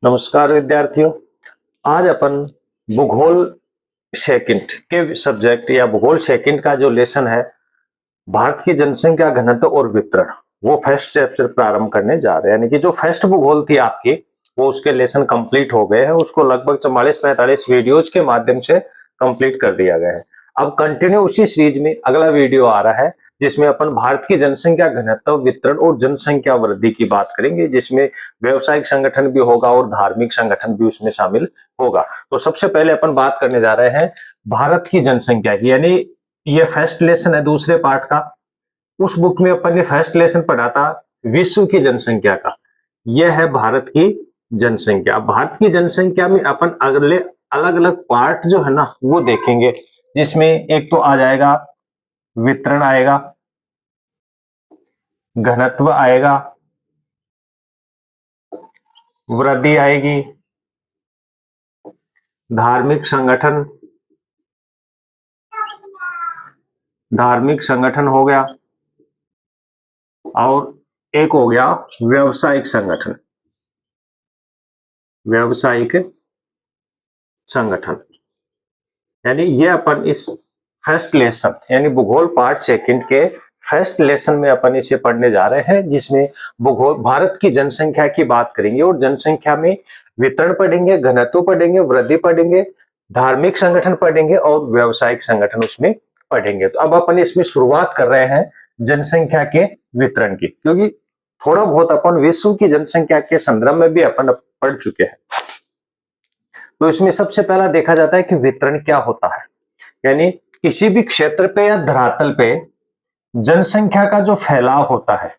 नमस्कार विद्यार्थियों। आज अपन भूगोल सेकंड के सब्जेक्ट या भूगोल सेकंड का जो लेसन है, भारत की जनसंख्या घनत्व और वितरण, वो फर्स्ट चैप्टर प्रारंभ करने जा रहे हैं। यानी कि जो फर्स्ट भूगोल थी आपकी, वो उसके लेसन कंप्लीट हो गए हैं। उसको लगभग 44-45 वीडियोज के माध्यम से कंप्लीट कर दिया गया है। अब कंटिन्यू उसी सीरीज में अगला वीडियो आ रहा है, जिसमें अपन भारत की जनसंख्या घनत्व, वितरण और जनसंख्या वृद्धि की बात करेंगे, जिसमें व्यवसायिक संगठन भी होगा और धार्मिक संगठन भी उसमें शामिल होगा। तो सबसे पहले अपन बात करने जा रहे हैं भारत की जनसंख्या की। यानी ये फर्स्ट लेसन है दूसरे पार्ट का। उस बुक में अपन ने फर्स्ट लेसन पढ़ा था विश्व की जनसंख्या का। यह है भारत की जनसंख्या। भारत की जनसंख्या में अपन अगले अलग अलग पार्ट जो है ना, वो देखेंगे, जिसमें एक तो आ जाएगा वितरण, आएगा घनत्व, आएगा वृद्धि, आएगी धार्मिक संगठन, धार्मिक संगठन हो गया, और एक हो गया व्यवसायिक संगठन, व्यवसायिक संगठन। यानी ये अपन इस फर्स्ट लेसन यानी भूगोल पार्ट सेकंड के फर्स्ट लेसन में अपन इसे पढ़ने जा रहे हैं, जिसमें भूगोल भारत की जनसंख्या की बात करेंगे और जनसंख्या में वितरण पढ़ेंगे, घनत्व पढ़ेंगे, वृद्धि पढ़ेंगे, धार्मिक संगठन पढ़ेंगे और व्यवसायिक संगठन उसमें पढ़ेंगे। तो अब अपन इसमें शुरुआत कर रहे हैं जनसंख्या के वितरण की, क्योंकि थोड़ा बहुत अपन विश्व की जनसंख्या के संदर्भ में भी अपन पढ़ चुके हैं। तो इसमें सबसे पहला देखा जाता है कि वितरण क्या होता है। यानी किसी भी क्षेत्र पे या धरातल पे जनसंख्या का जो फैलाव होता है,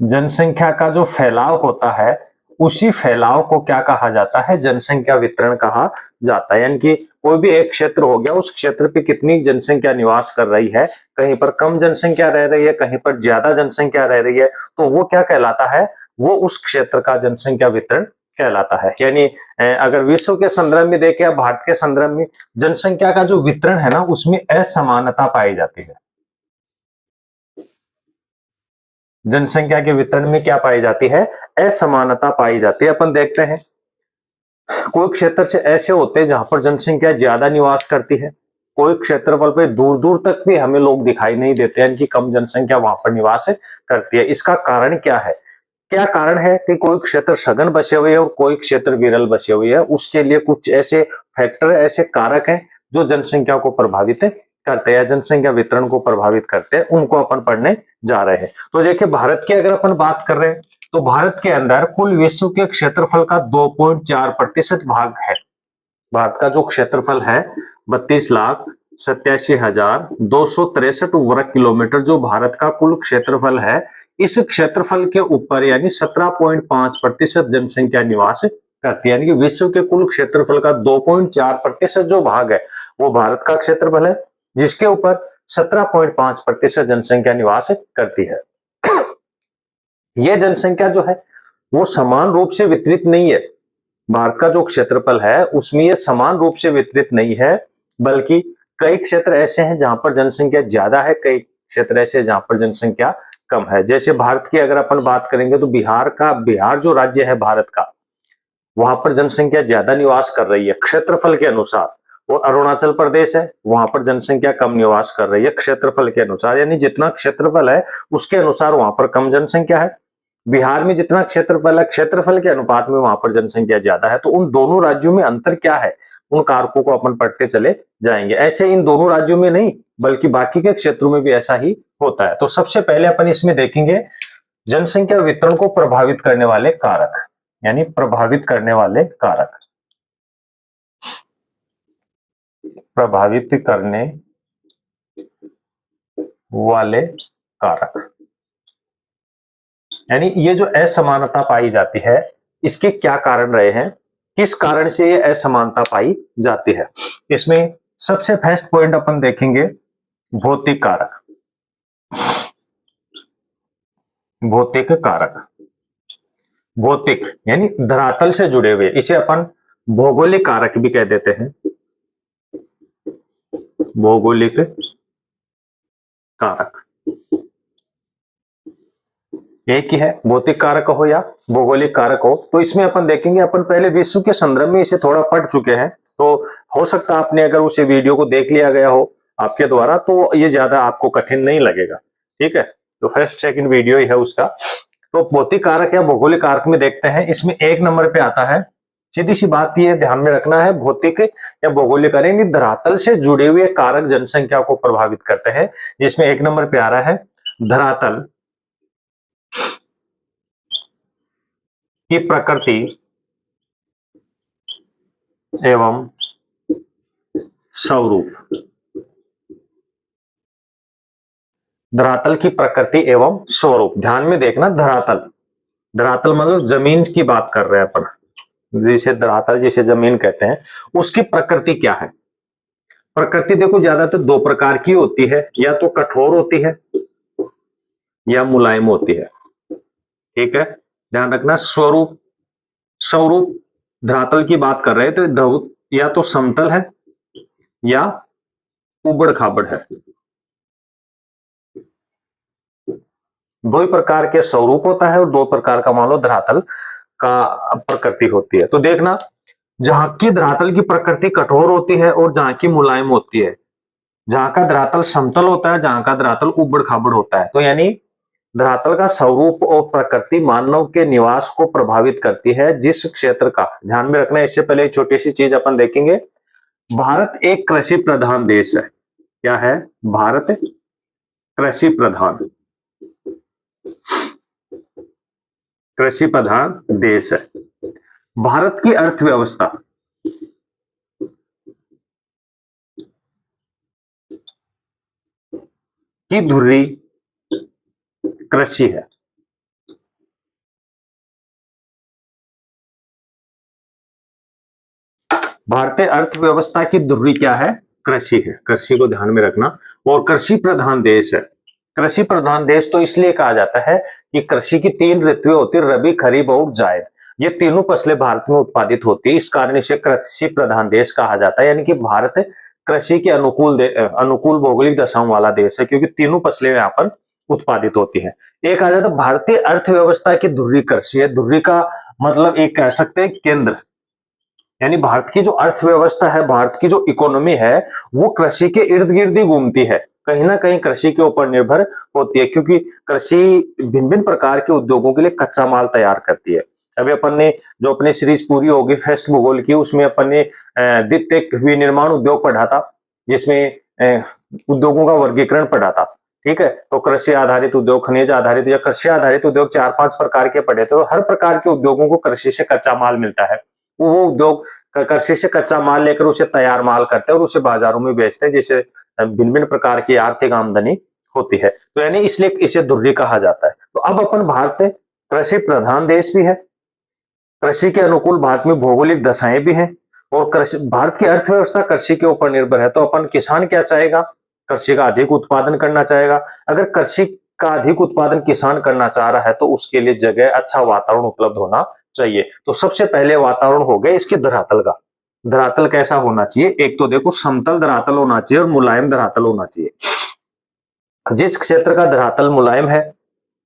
जनसंख्या का जो फैलाव होता है, उसी फैलाव को क्या कहा जाता है? जनसंख्या वितरण कहा जाता है। यानी कि कोई भी एक क्षेत्र हो गया, उस क्षेत्र पे कितनी जनसंख्या निवास कर रही है, कहीं पर कम जनसंख्या रह रही है, कहीं पर ज्यादा जनसंख्या रह रही है, तो वो क्या कहलाता है? वो उस क्षेत्र का जनसंख्या वितरण कहलाता है। यानी अगर विश्व के संदर्भ में देखें या भारत के संदर्भ में, जनसंख्या का जो वितरण है ना, उसमें असमानता पाई जाती है। जनसंख्या के वितरण में क्या पाई जाती है? असमानता पाई जाती है। अपन देखते हैं कोई क्षेत्र से ऐसे होते हैं जहां पर जनसंख्या ज्यादा निवास करती है, कोई क्षेत्रफल पे दूर दूर तक भी हमें लोग दिखाई नहीं देते हैं कि कम जनसंख्या वहां पर निवास करती है। इसका कारण क्या है? क्या कारण है कि कोई क्षेत्र सघन बसे हुए है और कोई क्षेत्र विरल बसे हुए है? उसके लिए कुछ ऐसे फैक्टर, ऐसे कारक हैं जो जनसंख्या को प्रभावित करते हैं, जनसंख्या वितरण को प्रभावित करते हैं, उनको अपन पढ़ने जा रहे हैं। तो देखिए, भारत की अगर अपन बात कर रहे हैं, तो भारत के अंदर कुल विश्व के क्षेत्रफल का 2.4% भाग है। भारत का जो क्षेत्रफल है 32,87,263 वर्ग किलोमीटर, जो भारत का कुल क्षेत्रफल है, इस क्षेत्रफल के ऊपर यानी 17.5% जनसंख्या निवास करती है। यानी कि विश्व के कुल क्षेत्रफल का 2.4% जो भाग है, वो भारत का क्षेत्रफल है, जिसके ऊपर 17.5% जनसंख्या निवास करती है। यह जनसंख्या जो है, वो समान रूप से वितरित नहीं है। भारत का जो क्षेत्रफल है, उसमें यह समान रूप से वितरित नहीं है, बल्कि कई क्षेत्र ऐसे हैं जहां पर जनसंख्या ज्यादा है, कई क्षेत्र ऐसे हैं जहां पर जनसंख्या कम है। जैसे भारत की अगर अपन बात करेंगे, तो बिहार जो राज्य है भारत का, वहां पर जनसंख्या ज्यादा निवास कर रही है क्षेत्रफल के अनुसार, और अरुणाचल प्रदेश है, वहां पर जनसंख्या कम निवास कर रही है क्षेत्रफल के अनुसार। यानी जितना क्षेत्रफल है उसके अनुसार वहां पर कम जनसंख्या है। बिहार में जितना क्षेत्रफल है, क्षेत्रफल के अनुपात में वहां पर जनसंख्या ज्यादा है। तो उन दोनों राज्यों में अंतर क्या है, उन कारकों को अपन पढ़ते चले जाएंगे। ऐसे इन दोनों राज्यों में नहीं, बल्कि बाकी के क्षेत्रों में भी ऐसा ही होता है। तो सबसे पहले अपन इसमें देखेंगे जनसंख्या वितरण को प्रभावित करने वाले कारक, यानी प्रभावित करने वाले कारक, प्रभावित करने वाले कारक। यानी ये जो असमानता पाई जाती है, इसके क्या कारण रहे हैं, किस कारण से ये असमानता पाई जाती है? इसमें सबसे फर्स्ट पॉइंट अपन देखेंगे भौतिक कारक। भौतिक कारक, भौतिक यानी धरातल से जुड़े हुए, इसे अपन भौगोलिक कारक भी कह देते हैं। भौगोलिक कारक। एक ही है, भौतिक कारक हो या भौगोलिक कारक हो। तो इसमें अपन देखेंगे, अपन पहले विश्व के संदर्भ में इसे थोड़ा पढ़ चुके हैं, तो हो सकता है आपने अगर उसे वीडियो को देख लिया गया हो आपके द्वारा तो ये ज्यादा आपको कठिन नहीं लगेगा। ठीक है, तो फर्स्ट सेकंड वीडियो ही है उसका। तो भौतिक कारक या भौगोलिक कारक में देखते हैं, इसमें एक नंबर पे आता है, सीधी सी बात ये ध्यान में रखना है, भौतिक या भौगोलिक कारक यानी धरातल से जुड़े हुए कारक जनसंख्या को प्रभावित करते हैं, जिसमें एक नंबर पे आ रहा है धरातल की प्रकृति एवं स्वरूप। धरातल की प्रकृति एवं स्वरूप, ध्यान में देखना, धरातल, धरातल मतलब जमीन की बात कर रहे हैं अपन, जिसे धरातल जिसे जमीन कहते हैं, उसकी प्रकृति क्या है। प्रकृति देखो ज्यादातर दो प्रकार की होती है, या तो कठोर होती है या मुलायम होती है। ठीक है, ध्यान रखना। स्वरूप, स्वरूप धरातल की बात कर रहे हैं तो या तो समतल है या उबड़ खाबड़ है, दो ही प्रकार के स्वरूप होता है और दो प्रकार का मान लो धरातल का प्रकृति होती है। तो देखना, जहां की धरातल की प्रकृति कठोर होती है और जहां की मुलायम होती है, जहां का धरातल समतल होता है, जहां का धरातल उबड़ खाबड़ होता है। तो यानी धरातल का स्वरूप और प्रकृति मानव के निवास को प्रभावित करती है। जिस क्षेत्र का, ध्यान में रखना, इससे पहले एक छोटी सी चीज अपन देखेंगे, भारत एक कृषि प्रधान देश है। क्या है? भारत कृषि प्रधान, कृषि प्रधान देश है। भारत की अर्थव्यवस्था की धुरी कृषि है। भारतीय अर्थव्यवस्था की धुरी क्या है? कृषि है। कृषि को ध्यान में रखना, और कृषि प्रधान देश है। कृषि प्रधान देश तो इसलिए कहा जाता है कि कृषि की तीन ऋतुएं होती है, रबी, खरीफ और जायद। ये तीनों फसलें भारत में उत्पादित होती है, इस कारण इसे कृषि प्रधान देश कहा जाता है। यानी कि भारत कृषि के अनुकूल भौगोलिक दशाओं वाला देश है, क्योंकि तीनों फसलें यहाँ पर उत्पादित होती हैं। एक आ जाता है भारतीय अर्थव्यवस्था की धुरी कृषि है। धुरी का मतलब एक कह सकते हैं केंद्र, यानी भारत की जो अर्थव्यवस्था है, भारत की जो इकोनॉमी है, वो कृषि के इर्द गिर्द ही घूमती है, कहीं ना कहीं कृषि के ऊपर निर्भर होती है, क्योंकि कृषि भिन्न भिन्न प्रकार के उद्योगों के लिए कच्चा माल तैयार करती है। अभी अपन ने जो अपनी सीरीज पूरी होगी फर्स्ट भूगोल की, उसमें अपन ने द्वितीयक विनिर्माण उद्योग पढ़ा था, जिसमें उद्योगों का वर्गीकरण पढ़ा था। ठीक है, तो कृषि आधारित उद्योग, खनिज आधारित या कृषि आधारित उद्योग, चार पांच प्रकार के पढ़े थे। तो हर प्रकार के उद्योगों को कृषि से कच्चा माल मिलता है। वो उद्योग कृषि से कच्चा माल लेकर उसे तैयार माल करते हैं और उसे बाजारों में बेचते हैं, जिससे भिन्न भिन्न प्रकार की आर्थिक आमदनी होती है। तो यानी इसलिए इसे धुर्री कहा जाता है। तो अब अपन भारत कृषि प्रधान देश भी है, कृषि के अनुकूल भारत में भौगोलिक दशाएं भी हैं, और कृषि, भारत की अर्थव्यवस्था कृषि के ऊपर निर्भर है। तो अपन किसान क्या चाहेगा? कृषि का अधिक उत्पादन करना चाहेगा। अगर कृषि का अधिक उत्पादन किसान करना चाह रहा है तो उसके लिए जगह, अच्छा वातावरण उपलब्ध होना चाहिए। तो सबसे पहले वातावरण हो गया इसके धरातल का। धरातल कैसा होना चाहिए? एक तो देखो समतल धरातल होना चाहिए और मुलायम धरातल होना चाहिए। जिस क्षेत्र का धरातल मुलायम है,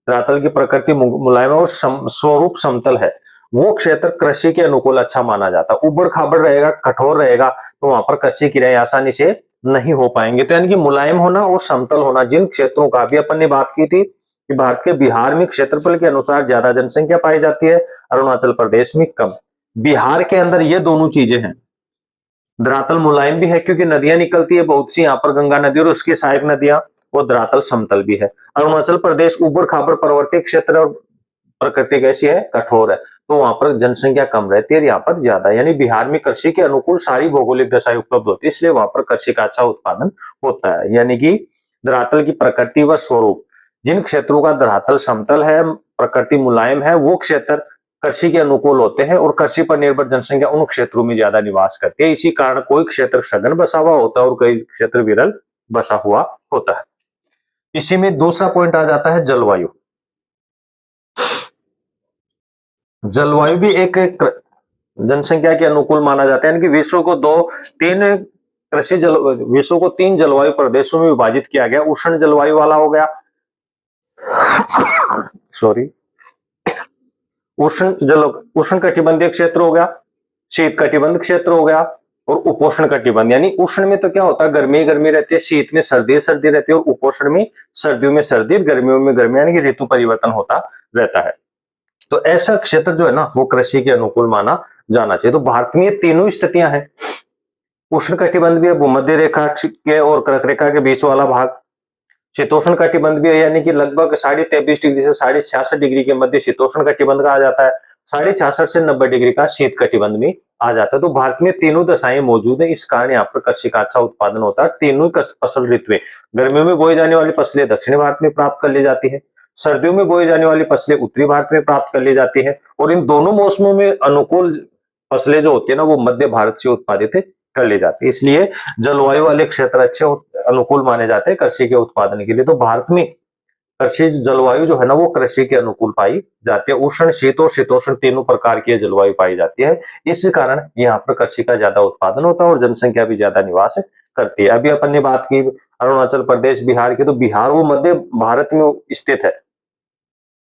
धरातल की प्रकृति मुलायम है और स्वरूप समतल है, वो क्षेत्र कृषि के अनुकूल अच्छा माना जाता है। उबड़ खाबड़ रहेगा, कठोर रहेगा, तो वहां पर कृषि क्रियाएं आसानी से नहीं हो पाएंगे। तो यानी कि मुलायम होना और समतल होना, जिन क्षेत्रों का भी अपन ने बात की थी कि भारत के बिहार में क्षेत्रफल के अनुसार ज्यादा जनसंख्या पाई जाती है, अरुणाचल प्रदेश में कम। बिहार के अंदर ये दोनों चीजें हैं, धरातल मुलायम भी है क्योंकि नदियां निकलती है बहुत सी, यहाँ पर गंगा नदी और उसकी सहायक नदियां, वो धरातल समतल भी है। अरुणाचल प्रदेश उबड़ खाबड़ पर्वतीय क्षेत्र और प्रकृति कैसी है? कठोर है, तो वहां पर जनसंख्या कम रहती है, यहाँ पर ज्यादा। यानी बिहार में कृषि के अनुकूल सारी भौगोलिक दशाएं उपलब्ध होती है, इसलिए वहां पर कृषि का अच्छा उत्पादन होता है। यानी कि धरातल की प्रकृति व स्वरूप, जिन क्षेत्रों का धरातल समतल है, प्रकृति मुलायम है, वो क्षेत्र कृषि के अनुकूल होते हैं और कृषि पर निर्भर जनसंख्या उन क्षेत्रों में ज्यादा निवास करती है। इसी कारण कोई क्षेत्र सघन बसा हुआ होता है और कई क्षेत्र विरल बसा हुआ होता है। इसी में दूसरा पॉइंट आ जाता है जलवायु। जलवायु भी एक जनसंख्या के अनुकूल माना जाता है, यानी कि विश्व को विश्व को तीन जलवायु प्रदेशों में विभाजित किया गया। उष्ण जलवायु वाला हो गया, सॉरी, उष्ण कटिबंधीय क्षेत्र हो गया, शीत कटिबंध क्षेत्र हो गया और उपोष्ण कटिबंध। यानी उष्ण में तो क्या होता है, गर्मी गर्मी रहती है, शीत में सर्दी सर्दी रहती है और उपोष्ण में सर्दियों में सर्दी, गर्मियों में गर्मी, यानी कि ऋतु परिवर्तन होता रहता है। तो ऐसा क्षेत्र जो है ना वो कृषि के अनुकूल माना जाना चाहिए। तो भारत में ये तीनों स्थितियां हैं, उष्ण कटिबंध भी है, भूमध्य रेखा के और कर्क रेखा के बीच वाला भाग, शीतोष्ण कटिबंध भी है, यानी कि लगभग 23.5 डिग्री से 66.5 डिग्री के मध्य शीतोष्ण कटिबंध का आ जाता है, 66.5 से 90 डिग्री का शीत कटिबंध में आ जाता है। तो भारत में तीनों दशाएं मौजूद है, इस कारण यहाँ पर कृषि का अच्छा उत्पादन होता है। तीनों फसल ऋतुएं, गर्मियों में बोई जाने वाली फसलें दक्षिण भारत में प्राप्त कर ली जाती है, सर्दियों में बोई जाने वाली फसलें उत्तरी भारत में प्राप्त कर ली जाती है, और इन दोनों मौसमों में अनुकूल फसलें जो होती है ना वो मध्य भारत से उत्पादित कर ली जाती है। इसलिए जलवायु वाले क्षेत्र अच्छे अनुकूल माने जाते हैं कृषि के उत्पादन के लिए। तो भारत में कृषि जलवायु जो है ना वो कृषि के अनुकूल पाई जाती है, उष्ण शीत और शीतोष्ण तीनों प्रकार की जलवायु पाई जाती है। इस कारण यहाँ पर कृषि का ज्यादा उत्पादन होता है और जनसंख्या भी ज्यादा निवास करती है। अभी अपन ने बात की अरुणाचल प्रदेश बिहार की, तो बिहार वो मध्य भारत में स्थित है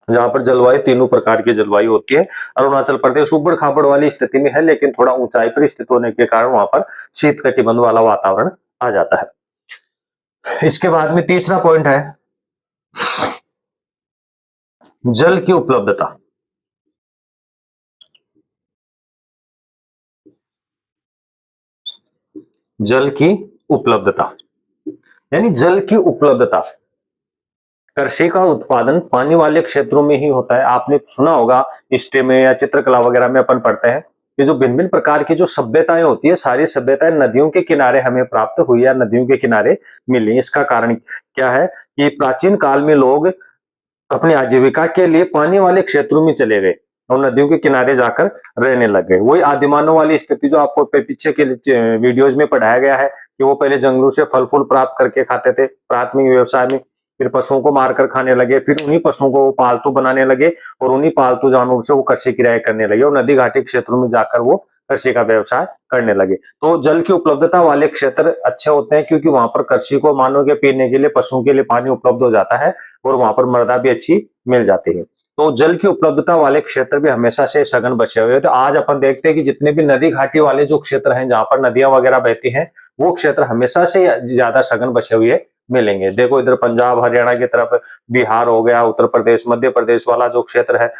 जहां पर जलवायु तीनों प्रकार की जलवायु होती है। अरुणाचल प्रदेश उबड़ खाबड़ वाली स्थिति में है, लेकिन थोड़ा ऊंचाई पर स्थित होने के कारण वहां पर शीत कटिबंध वाला वातावरण आ जाता है। इसके बाद में तीसरा पॉइंट है जल की उपलब्धता। जल की उपलब्धता यानी जल की उपलब्धता, कृषि का उत्पादन पानी वाले क्षेत्रों में ही होता है। आपने सुना होगा हिस्ट्री में या चित्रकला वगैरह में अपन पढ़ते हैं कि जो भिन्न भिन्न प्रकार की जो सभ्यताएं होती है, सारी सभ्यताएं नदियों के किनारे हमें प्राप्त हुई या नदियों के किनारे मिली। इसका कारण क्या है कि प्राचीन काल में लोग अपनी आजीविका के लिए पानी वाले क्षेत्रों में चले गए और नदियों के किनारे जाकर रहने लग गए। वही आदिमानव वाली स्थिति जो आपको पीछे के वीडियोज में पढ़ाया गया है कि वो पहले जंगलों से फल फूल प्राप्त करके खाते थे प्राथमिक व्यवसाय में, फिर पशुओं को मारकर खाने लगे, फिर उन्हीं पशुओं को वो पालतू बनाने लगे और उन्हीं पालतू जानवरों से वो कृषि किराए करने लगे और नदी घाटी क्षेत्रों में जाकर वो कृषि का व्यवसाय करने लगे। तो जल की उपलब्धता वाले क्षेत्र अच्छे होते हैं क्योंकि वहां पर कृषि को मानव के पीने के लिए, पशुओं के लिए पानी उपलब्ध हो जाता है और वहां पर मृदा भी अच्छी मिल जाती है। तो जल की उपलब्धता वाले क्षेत्र भी हमेशा से सघन बचे हुए हैं। तो आज अपन देखते हैं कि जितने भी नदी घाटी वाले जो क्षेत्र हैं जहां पर नदियां वगैरह बहती हैं, वो क्षेत्र हमेशा से ज्यादा सघन बचे हुए मिलेंगे। देखो इधर पंजाब हरियाणा की तरफ, बिहार हो गया, उत्तर प्रदेश मध्य प्रदेश वाला जो क्षेत्र है,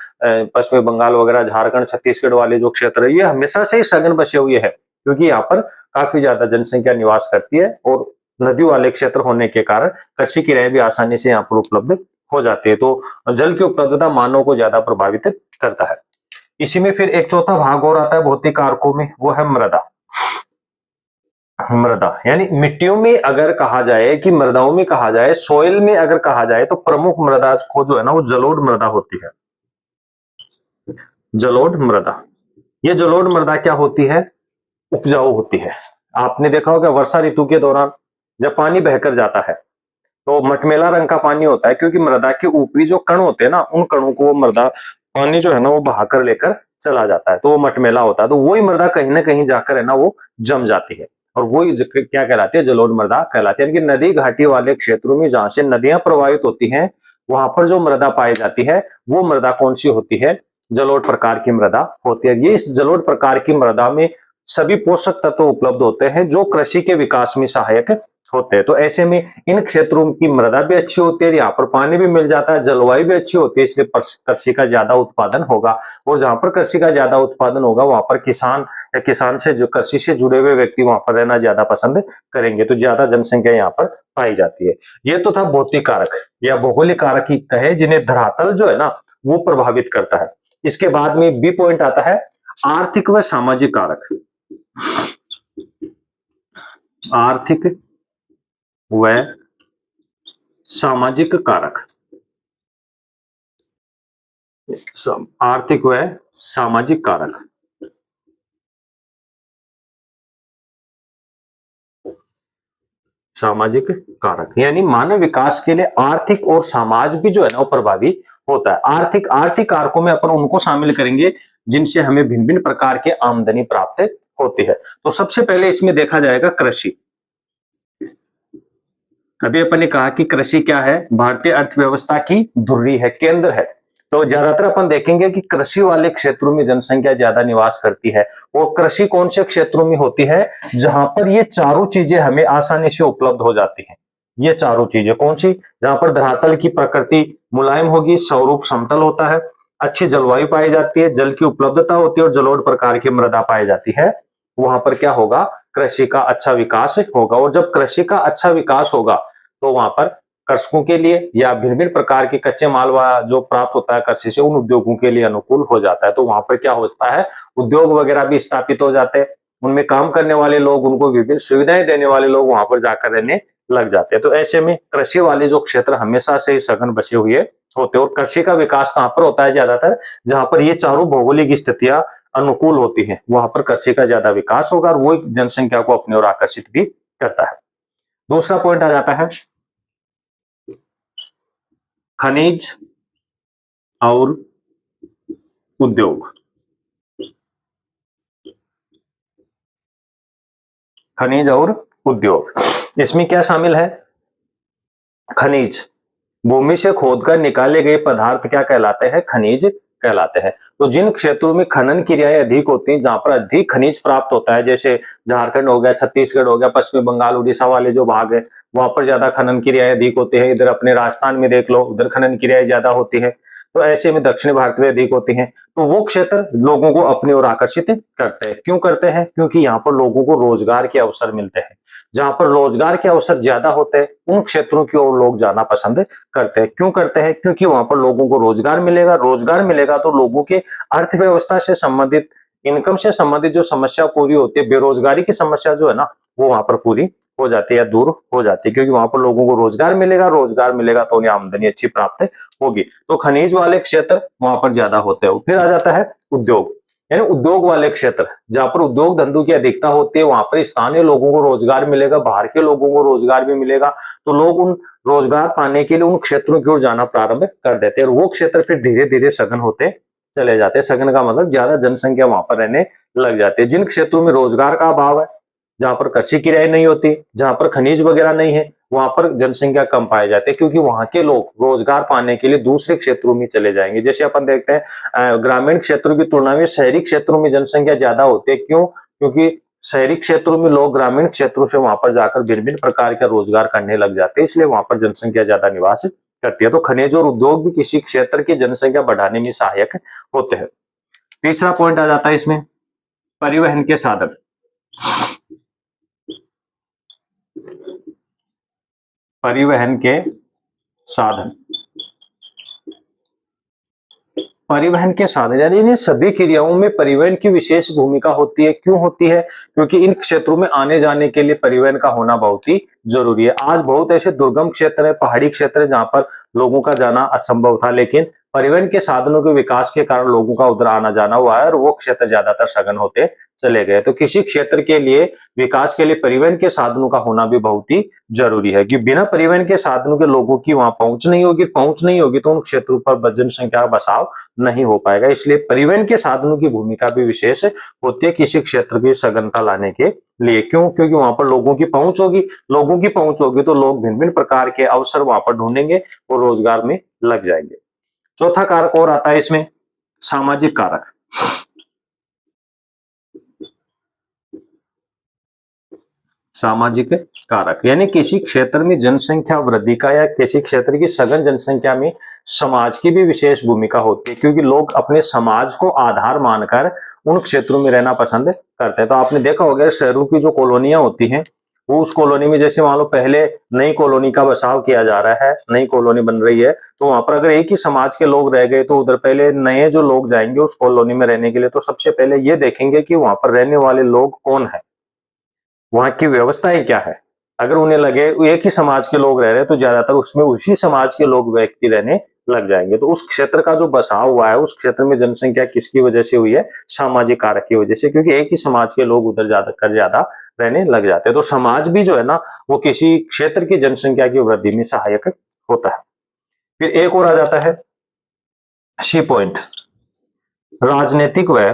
पश्चिमी बंगाल वगैरह, झारखंड छत्तीसगढ़ वाले जो क्षेत्र है, ये हमेशा से ही सघन बचे हुए है क्योंकि यहाँ पर काफी ज्यादा जनसंख्या निवास करती है और नदी वाले क्षेत्र होने के कारण कृषि किराए भी आसानी से यहाँ पर उपलब्ध हो जाती है। तो जल की उपलब्धता मानव को ज्यादा प्रभावित करता है। इसी में फिर एक चौथा भाग और आता है भौतिक कारकों में, वो है मृदा। मृदा यानी मिट्टियों में अगर कहा जाए कि मृदाओं में कहा जाए, सोइल में अगर कहा जाए तो प्रमुख मृदा को जो है ना वो जलोढ़ मृदा होती है। जलोढ़ मृदा, ये जलोढ़ मृदा क्या होती है, उपजाऊ होती है। आपने देखा होगा वर्षा ऋतु के दौरान जब पानी बहकर जाता है तो मटमेला रंग का पानी होता है क्योंकि मृदा के ऊपरी जो कण होते हैं ना, उन कणों को वो मृदा पानी जो है ना वो बहाकर लेकर चला जाता है, तो वो मटमेला होता है। तो वही मृदा कहीं ना कहीं जाकर है ना वो जम जाती है और वही क्या कहलाती है, जलोढ़ मृदा कहलाती है। यानी कि नदी घाटी वाले क्षेत्रों में जहां से नदियां प्रवाहित होती हैं वहां पर जो मृदा पाई जाती है वो मृदा कौन सी होती है, जलोढ़ प्रकार की मृदा होती है। ये इस जलोढ़ प्रकार की मृदा में सभी पोषक तत्व उपलब्ध होते हैं जो कृषि के विकास में सहायक होते हैं। तो ऐसे में इन क्षेत्रों की मृदा भी अच्छी होती है, यहाँ पर पानी भी मिल जाता है, जलवायु भी अच्छी होती है, इसलिए कृषि का ज्यादा उत्पादन होगा और जहां पर कृषि का ज्यादा उत्पादन होगा वहां पर किसान या किसान से जो कृषि से जुड़े हुए व्यक्ति वहां पर रहना ज्यादा पसंद करेंगे, तो ज्यादा जनसंख्या यहाँ पर पाई जाती है। ये तो था भौतिक कारक या भौगोलिक कारक ही कहे जिन्हें धरातल जो है ना वो प्रभावित करता है। इसके बाद में बी पॉइंट आता है आर्थिक व सामाजिक कारक। आर्थिक व सामाजिक कारक, आर्थिक व सामाजिक कारक, सामाजिक कारक यानी मानव विकास के लिए आर्थिक और समाज भी जो है ना वो प्रभावी होता है। आर्थिक आर्थिक कारकों में अपन उनको शामिल करेंगे जिनसे हमें भिन्न भिन्न प्रकार के आमदनी प्राप्त होती है। तो सबसे पहले इसमें देखा जाएगा कृषि। अभी अपन ने कहा कि कृषि क्या है, भारतीय अर्थव्यवस्था की धुर्री है, केंद्र है। तो ज्यादातर अपन देखेंगे कि कृषि वाले क्षेत्रों में जनसंख्या ज्यादा निवास करती है। और कृषि कौन से क्षेत्रों में होती है, जहां पर ये चारों चीजें हमें आसानी से उपलब्ध हो जाती हैं। ये चारों चीजें कौन सी, जहां पर धरातल की प्रकृति मुलायम होगी, स्वरूप समतल होता है, अच्छी जलवायु पाई जाती है, जल की उपलब्धता होती है और जलोढ़ प्रकार की मृदा पाई जाती है, वहां पर क्या होगा, कृषि का अच्छा विकास होगा। और जब कृषि का अच्छा विकास होगा तो वहां पर कृषकों के लिए या भिन्न भिन्न प्रकार के कच्चे माल जो प्राप्त होता है कृषि से, उन उद्योगों के लिए अनुकूल हो जाता है। तो वहां पर क्या होता है, उद्योग वगैरह भी स्थापित हो जाते हैं, उनमें काम करने वाले लोग, उनको विभिन्न सुविधाएं देने वाले लोग वहां पर जाकर रहने लग जाते हैं। तो ऐसे में कृषि वाले जो क्षेत्र हमेशा से ही सघन बचे हुए होते हैं। और कृषि का विकास कहां पर होता है ज्यादातर, जहां पर ये चारों भौगोलिक स्थितियां अनुकूल होती हैं, वहां पर कृषि का ज्यादा विकास होगा और वो जनसंख्या को अपनी ओर आकर्षित भी करता है। दूसरा पॉइंट आ जाता है खनिज और उद्योग। खनिज और उद्योग, इसमें क्या शामिल है, खनिज, भूमि से खोदकर निकाले गए पदार्थ क्या कहलाते हैं, खनिज कहलाते हैं। तो जिन क्षेत्रों में खनन क्रियाएं अधिक होती हैं, जहां पर अधिक खनिज प्राप्त होता है, जैसे झारखंड हो गया, छत्तीसगढ़ हो गया, पश्चिमी बंगाल, उड़ीसा वाले जो भाग है, वहां पर ज्यादा खनन क्रियाएं अधिक होती है। इधर अपने राजस्थान में देख लो, उधर खनन क्रियाएं ज्यादा होती है। तो ऐसे में दक्षिण भारत में अधिक होती हैं। तो वो क्षेत्र लोगों को अपनी ओर आकर्षित करते हैं। क्यों करते हैं, क्योंकि यहाँ पर लोगों को रोजगार के अवसर मिलते हैं। जहां पर रोजगार के अवसर ज्यादा होते हैं, उन क्षेत्रों की ओर लोग जाना पसंद करते हैं। क्यों करते हैं, क्योंकि वहां पर लोगों को रोजगार मिलेगा, रोजगार मिलेगा तो लोगों के अर्थव्यवस्था से संबंधित, इनकम से संबंधित जो समस्या पूरी होती है, बेरोजगारी की समस्या जो है ना, वो वहां पर पूरी हो जाती है या दूर हो जाती है। क्योंकि वहां पर लोगों को रोजगार मिलेगा, रोजगार मिलेगा तो उन्हें आमदनी अच्छी प्राप्त होगी। तो खनिज वाले क्षेत्र वहां पर ज्यादा होते हैं। फिर आ जाता है उद्योग, यानी उद्योग वाले क्षेत्र, जहां पर उद्योग धंधों की अधिकता होती है, वहां पर स्थानीय लोगों को रोजगार मिलेगा, बाहर के लोगों को रोजगार भी मिलेगा। तो लोग उन रोजगार पाने के लिए उन क्षेत्रों की ओर जाना प्रारंभ कर देते हैं और वो क्षेत्र फिर धीरे धीरे सघन होते चले जाते हैं। सघन का मतलब ज्यादा जनसंख्या वहां पर रहने लग जाती है। जिन क्षेत्रों में रोजगार का अभाव है, जहां पर कृषि क्रियाएं नहीं होती, जहां पर खनिज वगैरह नहीं है, वहां पर जनसंख्या कम पाए जाते हैं, क्योंकि वहां के लोग रोजगार पाने के लिए दूसरे क्षेत्रों में चले जाएंगे। जैसे अपन देखते हैं ग्रामीण क्षेत्रों की तुलना में शहरी क्षेत्रों में जनसंख्या ज्यादा होती है। क्यों, क्योंकि शहरी क्षेत्रों में लोग ग्रामीण क्षेत्रों से वहां पर जाकर भिन्न भिन्न प्रकार का रोजगार करने लग जाते हैं, इसलिए वहां पर जनसंख्या ज्यादा निवास करती है। तो खनिज और उद्योग भी किसी क्षेत्र की जनसंख्या बढ़ाने में सहायक होते हैं। तीसरा पॉइंट आ जाता है इसमें परिवहन के साधन। परिवहन के साधन, परिवहन के साधन यानी इन सभी क्रियाओं में परिवहन की विशेष भूमिका होती है। क्यों होती है, क्योंकि इन क्षेत्रों में आने जाने के लिए परिवहन का होना बहुत ही जरूरी है। आज बहुत ऐसे दुर्गम क्षेत्र है, पहाड़ी क्षेत्र है, जहां पर लोगों का जाना असंभव था, लेकिन परिवहन के साधनों के विकास के कारण लोगों का उधर आना जाना हुआ है और वो क्षेत्र ज्यादातर सघन होते चले गए। तो किसी क्षेत्र के लिए विकास के लिए परिवहन के साधनों का होना भी बहुत ही जरूरी है, कि बिना परिवहन के साधनों के लोगों की वहां पहुंच नहीं होगी तो उन क्षेत्रों पर जनसंख्या बसाव नहीं हो पाएगा। इसलिए परिवहन के साधनों की भूमिका भी विशेष होती है किसी क्षेत्र की सघनता लाने के लिए। क्यों, क्योंकि वहां पर लोगों की पहुंच होगी तो लोग भिन्न भिन्न प्रकार के अवसर वहां पर ढूंढेंगे और रोजगार में लग जाएंगे। चौथा कारक और आता है इसमें सामाजिक कारक। सामाजिक कारक यानी किसी क्षेत्र में जनसंख्या वृद्धि का या किसी क्षेत्र की सघन जनसंख्या में समाज की भी विशेष भूमिका होती है, क्योंकि लोग अपने समाज को आधार मानकर उन क्षेत्रों में रहना पसंद करते हैं। तो आपने देखा होगा शहरों की जो कॉलोनियां होती हैं, वो उस कॉलोनी में जैसे मान लो पहले नई कॉलोनी का बसाव किया जा रहा है, नई कॉलोनी बन रही है, तो वहां पर अगर एक ही समाज के लोग रह गए तो उधर पहले नए जो लोग जाएंगे उस कॉलोनी में रहने के लिए, तो सबसे पहले ये देखेंगे कि वहां पर रहने वाले लोग कौन है, वहां की व्यवस्थाएं क्या है। अगर उन्हें लगे एक ही समाज के लोग रह रहे हैं तो ज्यादातर उसमें उसी समाज के लोग व्यक्ति रहने लग जाएंगे। तो उस क्षेत्र का जो बसाव हुआ है, उस क्षेत्र में जनसंख्या किसकी वजह से हुई है, सामाजिक कारक की वजह से, क्योंकि एक ही समाज के लोग उधर ज्यादा रहने लग जाते हैं। तो समाज भी जो है ना, वो किसी क्षेत्र की जनसंख्या की वृद्धि में सहायक होता है। फिर एक और आ जाता है सी पॉइंट, राजनीतिक व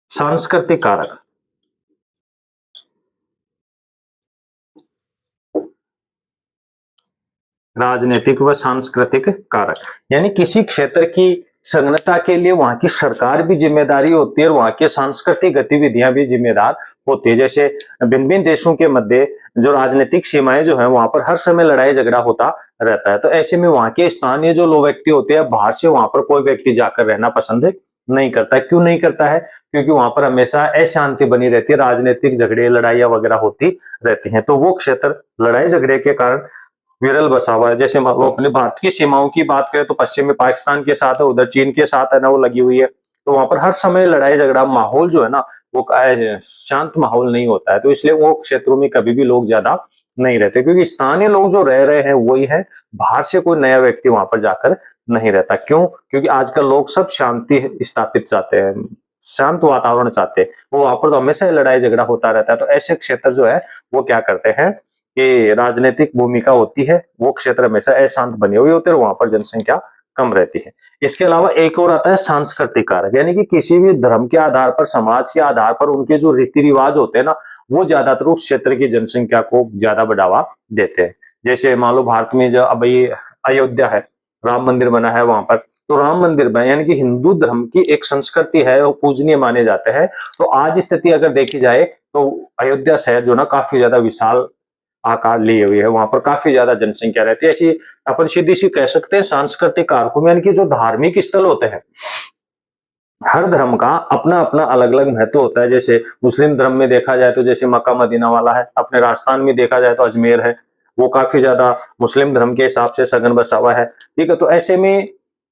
सांस्कृतिक कारक। राजनीतिक व सांस्कृतिक कारक, यानी किसी क्षेत्र की संघनता के लिए वहां की सरकार भी जिम्मेदारी होती है और वहां की सांस्कृतिक गतिविधियां भी जिम्मेदार होती है। जैसे भिन्न भिन्न देशों के मध्य जो राजनीतिक सीमाएं जो है वहां पर हर समय लड़ाई झगड़ा होता रहता है। तो ऐसे में वहां के स्थानीय जो लोग व्यक्ति होते हैं, बाहर से वहां पर कोई व्यक्ति जाकर रहना पसंद नहीं करता है। क्यों नहीं करता है? क्योंकि वहां पर हमेशा अशांति बनी रहती है, राजनीतिक झगड़े लड़ाइयां वगैरह होती रहती हैं। तो वो क्षेत्र लड़ाई झगड़े के कारण विरल बसा हुआ है। जैसे मान लो अपने भारत की सीमाओं की बात करें तो पश्चिम में पाकिस्तान के साथ है, उधर चीन के साथ है ना, वो लगी हुई है। तो वहां पर हर समय लड़ाई झगड़ा माहौल जो है ना वो शांत माहौल नहीं होता है। तो इसलिए वो क्षेत्रों में कभी भी लोग ज्यादा नहीं रहते, क्योंकि स्थानीय लोग जो रह रहे हैं वही है, बाहर से कोई नया व्यक्ति वहां पर जाकर नहीं रहता। क्यों? क्योंकि आजकल लोग सब शांति स्थापित चाहते हैं, शांत वातावरण चाहते हैं। वो वहां पर तो हमेशा ही लड़ाई झगड़ा होता रहता है। तो ऐसे क्षेत्र जो है वो क्या करते हैं कि राजनीतिक भूमिका होती है, वो क्षेत्र हमेशा अशांत बने हुए होते हैं और वहां पर जनसंख्या कम रहती है। इसके अलावा एक और आता है सांस्कृतिक कारक, यानी कि किसी भी धर्म के आधार पर, समाज के आधार पर उनके जो रीति रिवाज होते हैं ना, वो ज्यादातर उस क्षेत्र की जनसंख्या को ज्यादा बढ़ावा देते हैं। जैसे मान लो भारत में जो अब ये अयोध्या है, राम मंदिर बना है वहां पर, तो राम मंदिर में यानी कि हिंदू धर्म की एक संस्कृति है, वो पूजनीय माने जाते हैं। तो आज स्थिति अगर देखी जाए तो अयोध्या शहर जो ना काफी ज्यादा विशाल आकार लिए हुई है, वहां पर काफी ज्यादा जनसंख्या रहती है। ऐसी अपन सीधी सी कह सकते हैं सांस्कृतिक कारकों में, यानी कि जो धार्मिक स्थल होते हैं, हर धर्म का अपना अपना अलग अलग महत्व होता है। जैसे मुस्लिम धर्म में देखा जाए तो जैसे मक्का मदीना वाला है, अपने राजस्थान में देखा जाए तो अजमेर है, वो काफी ज्यादा मुस्लिम धर्म के हिसाब से सघन बसा हुआ है। ठीक है, तो ऐसे में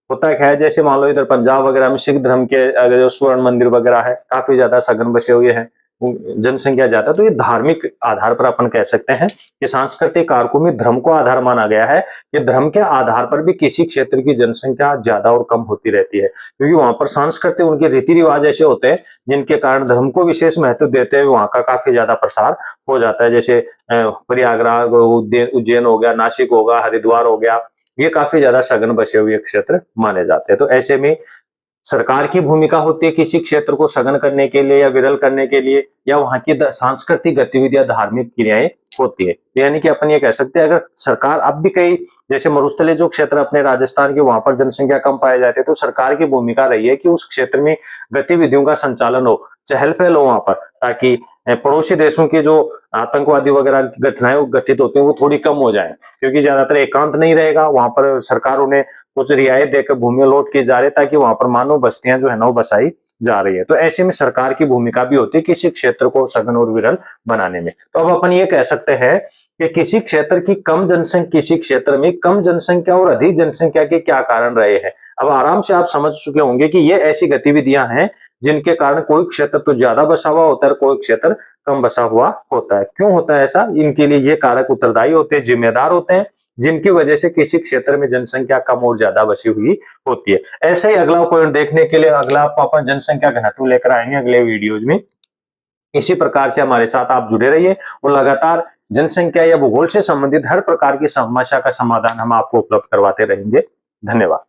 होता क्या है, जैसे मान लो इधर पंजाब वगैरह में सिख धर्म के जो स्वर्ण मंदिर वगैरह है, काफी ज्यादा सघन बसे हुए हैं, जनसंख्या ज्यादा। तो ये धार्मिक आधार पर अपन कह सकते हैं कि सांस्कृतिक कारकों में धर्म को आधार माना गया है कि धर्म के आधार पर भी किसी क्षेत्र की जनसंख्या ज्यादा और कम होती रहती है, क्योंकि वहां पर सांस्कृतिक उनके रीति रिवाज ऐसे होते हैं जिनके कारण धर्म को विशेष महत्व देते हुए वहां का काफी ज्यादा प्रसार हो जाता है। जैसे प्रयागराज, उज्जैन हो गया, नासिक होगा, हरिद्वार हो गया, ये काफी ज्यादा सघन बसे हुए क्षेत्र माने जाते हैं। तो ऐसे में सरकार की भूमिका होती है किसी क्षेत्र को सघन करने के लिए या विरल करने के लिए, या वहां की सांस्कृतिक गतिविधियां, धार्मिक क्रियाएं होती है। यानी कि अपन ये कह सकते हैं, अगर सरकार अब भी कई जैसे मरुस्थलीय जो क्षेत्र अपने राजस्थान के वहां पर जनसंख्या कम पाए जाते हैं, तो सरकार की भूमिका रही है कि उस क्षेत्र में गतिविधियों का संचालन हो, चहल पहल हो वहां पर, ताकि पड़ोसी देशों की जो आतंकवादी वगैरह घटनाएं घटित होती हैं वो थोड़ी कम हो जाए, क्योंकि ज्यादातर एकांत नहीं रहेगा वहां पर, सरकार उन्हें कुछ रियायत देकर भूमि लौट की जा रही है ताकि वहां पर मानव बस्तियां जो है ना वो बसाई जा रही है। तो ऐसे में सरकार की भूमिका भी होती है किसी क्षेत्र को सघन और विरल बनाने में। तो अब अपन ये कह सकते हैं कि किसी क्षेत्र की कम जनसंख्या, किसी क्षेत्र में कम जनसंख्या और अधिक जनसंख्या के क्या कारण रहे हैं। अब आराम से आप समझ चुके होंगे कि ये ऐसी गतिविधियां हैं जिनके कारण कोई क्षेत्र तो ज्यादा बसा हुआ होता है, कोई क्षेत्र कम बसा हुआ होता है। क्यों होता है ऐसा? इनके लिए ये कारक उत्तरदायी होते हैं, जिम्मेदार होते हैं, जिनकी वजह से किसी क्षेत्र में जनसंख्या कम और ज्यादा बसी हुई होती है। ऐसे ही अगला पॉइंट देखने के लिए अगला अपन जनसंख्या घनत्व लेकर आएंगे अगले वीडियोज में। इसी प्रकार से हमारे साथ आप जुड़े रहिए और लगातार जनसंख्या या भूगोल से संबंधित हर प्रकार की समस्या का समाधान हम आपको उपलब्ध करवाते रहेंगे। धन्यवाद।